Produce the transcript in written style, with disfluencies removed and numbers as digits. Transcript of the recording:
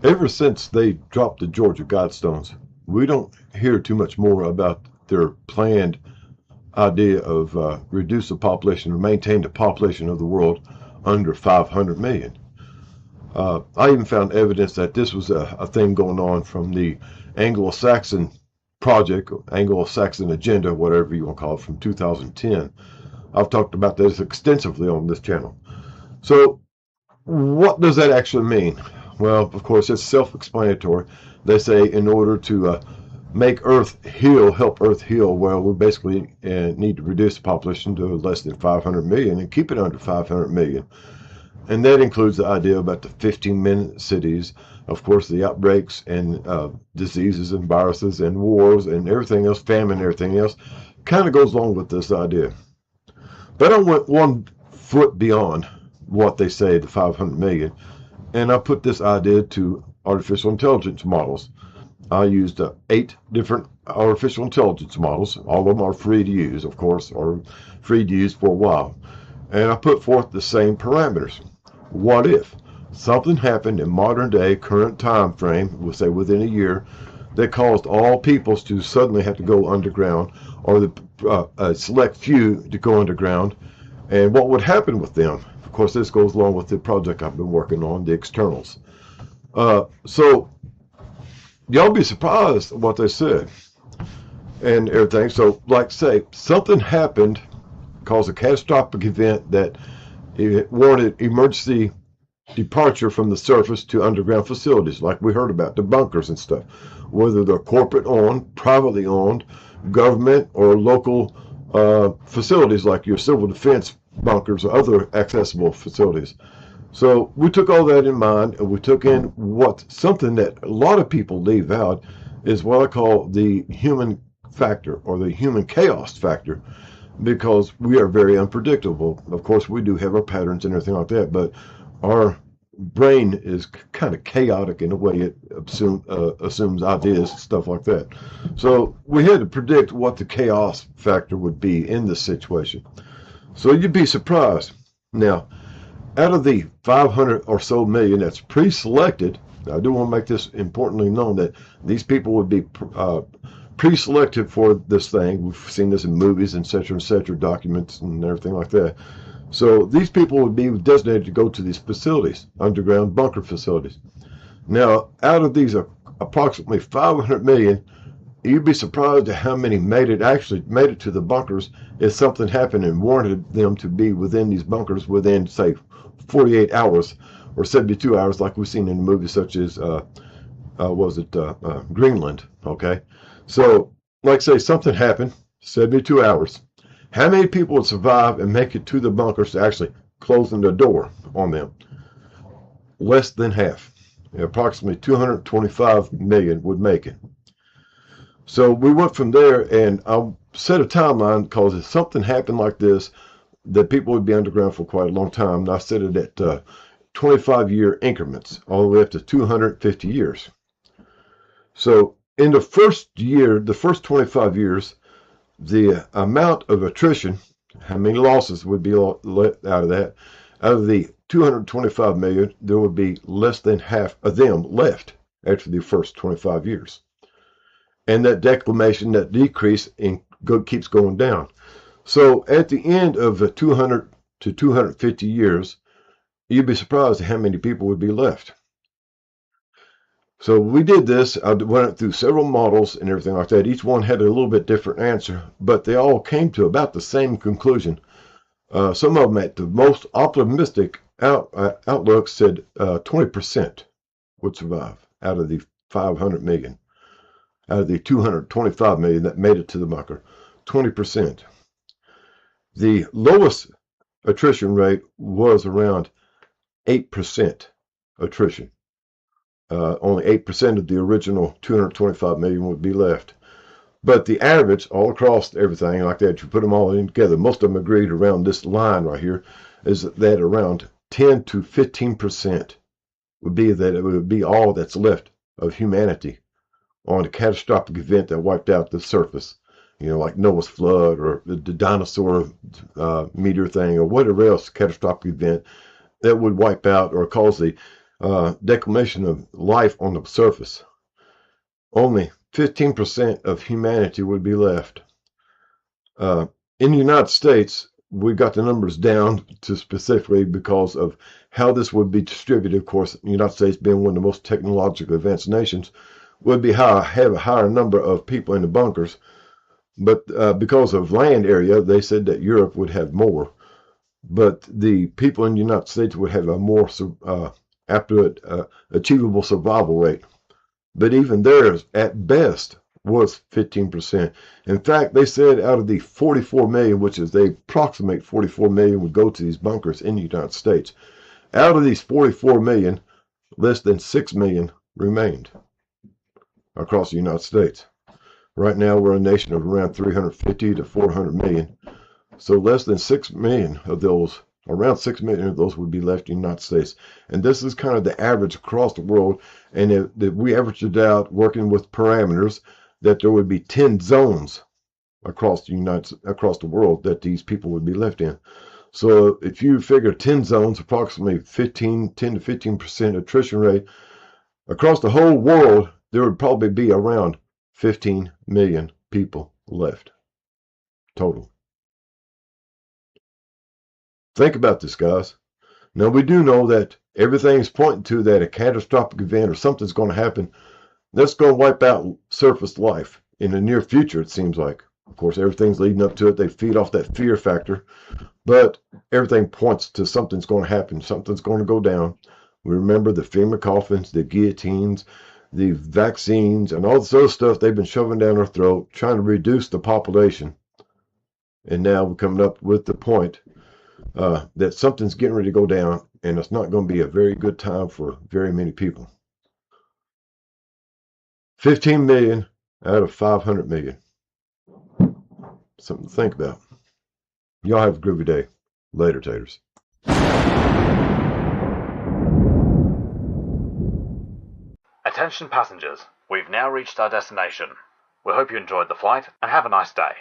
ever since they dropped the Georgia Guidestones, we don't hear too much more about their planned idea of reduce the population or maintain the population of the world under 500 million. I even found evidence that this was a thing going on from the Anglo-Saxon project, Anglo-Saxon agenda, whatever you want to call it, from 2010. I've talked about this extensively on this channel. So what does that actually mean? Well, of course, it's self-explanatory. They say in order to make Earth heal, help Earth heal, well, we basically need to reduce the population to less than 500 million and keep it under 500 million. And that includes the idea about the 15-minute cities, of course, the outbreaks and diseases and viruses and wars and everything else, famine and everything else, kind of goes along with this idea. But I went one foot beyond what they say, the 500 million, and I put this idea to artificial intelligence models. I used 8 different artificial intelligence models. All of them are free to use, of course, or free to use for a while. And I put forth the same parameters. What if something happened in modern day, current time frame, we'll say within a year, that caused all peoples to suddenly have to go underground, or a select few to go underground, and what would happen with them? Of course, this goes along with the project I've been working on, the externals. So y'all be surprised at what they said and everything. So, like say, something happened, caused a catastrophic event that it warranted emergency departure from the surface to underground facilities, like we heard about, the bunkers and stuff, whether they're corporate owned, privately owned, government, or local facilities like your civil defense bunkers or other accessible facilities. So we took all that in mind, and we took in something that a lot of people leave out is what I call the human factor, or the human chaos factor, because we are very unpredictable. Of course, we do have our patterns and everything like that, but our brain is kind of chaotic in the way it assumes ideas, stuff like that. So we had to predict what the chaos factor would be in this situation. So you'd be surprised. Now, out of the 500 or so million that's pre-selected, I do want to make this importantly known that these people would be pre-selected for this thing. We've seen this in movies, and et cetera, documents and everything like that. So these people would be designated to go to these facilities, underground bunker facilities. Now, out of these approximately 500 million, you'd be surprised at how many actually made it to the bunkers if something happened and warranted them to be within these bunkers within, say, 48 hours or 72 hours, like we've seen in movies such as, Greenland, okay? So, like say, something happened, 72 hours. How many people would survive and make it to the bunkers to actually closing the door on them? Less than half. Approximately 225 million would make it. So we went from there, and I set a timeline because if something happened like this, that people would be underground for quite a long time. And I set it at 25-year increments, all the way up to 250 years. So in the first year, the first 25 years, the amount of attrition, how many losses would be out of that, out of the 225 million, there would be less than half of them left after the first 25 years. And that declination, that decrease keeps going down. So at the end of the 200 to 250 years, you'd be surprised at how many people would be left. So we did this. I went through several models and everything like that. Each one had a little bit different answer, but they all came to about the same conclusion. Some of them at the most optimistic outlook said 20% would survive out of the 500 million, out of the 225 million that made it to the bunker. 20%. The lowest attrition rate was around 8% attrition. Only 8% of the original 225 million would be left. But the average, all across everything like that, you put them all in together, most of them agreed around this line right here, is that around 10 to 15% would be that it would be all that's left of humanity on a catastrophic event that wiped out the surface. Like Noah's flood or the dinosaur meteor thing or whatever else catastrophic event that would wipe out or cause the decimation of life on the surface. Only 15% of humanity would be left. In the United States, we got the numbers down to specifically because of how this would be distributed. Of course, the United States being one of the most technologically advanced nations, would be have a higher number of people in the bunkers. But because of land area, they said that Europe would have more. But the people in the United States would have a more achievable survival rate. But even theirs, at best, was 15%. In fact, they said out of the 44 million, which is they approximate 44 million would go to these bunkers in the United States. Out of these 44 million, less than 6 million remained across the United States. Right now, we're a nation of around 350 to 400 million. So less than 6 million of those, around 6 million of those would be left in the United States. And this is kind of the average across the world. And if we averaged it out working with parameters, that there would be 10 zones across the world that these people would be left in. So if you figure 10 zones, approximately 10 to 15% attrition rate, across the whole world, there would probably be around 15 million people left total. Think about this, guys. Now, we do know that everything's pointing to that a catastrophic event or something's going to happen that's going to wipe out surface life in the near future, it seems like. Of course, everything's leading up to it. They feed off that fear factor, but everything points to something's going to happen. Something's going to go down. We remember the FEMA coffins, the guillotines, the vaccines, and all this other stuff they've been shoving down our throat, trying to reduce the population. And now we're coming up with the point that something's getting ready to go down, and it's not going to be a very good time for very many people. 15 million out of 500 million. Something to think about. Y'all have a groovy day. Later, taters. Attention passengers, we've now reached our destination. We hope you enjoyed the flight and have a nice day.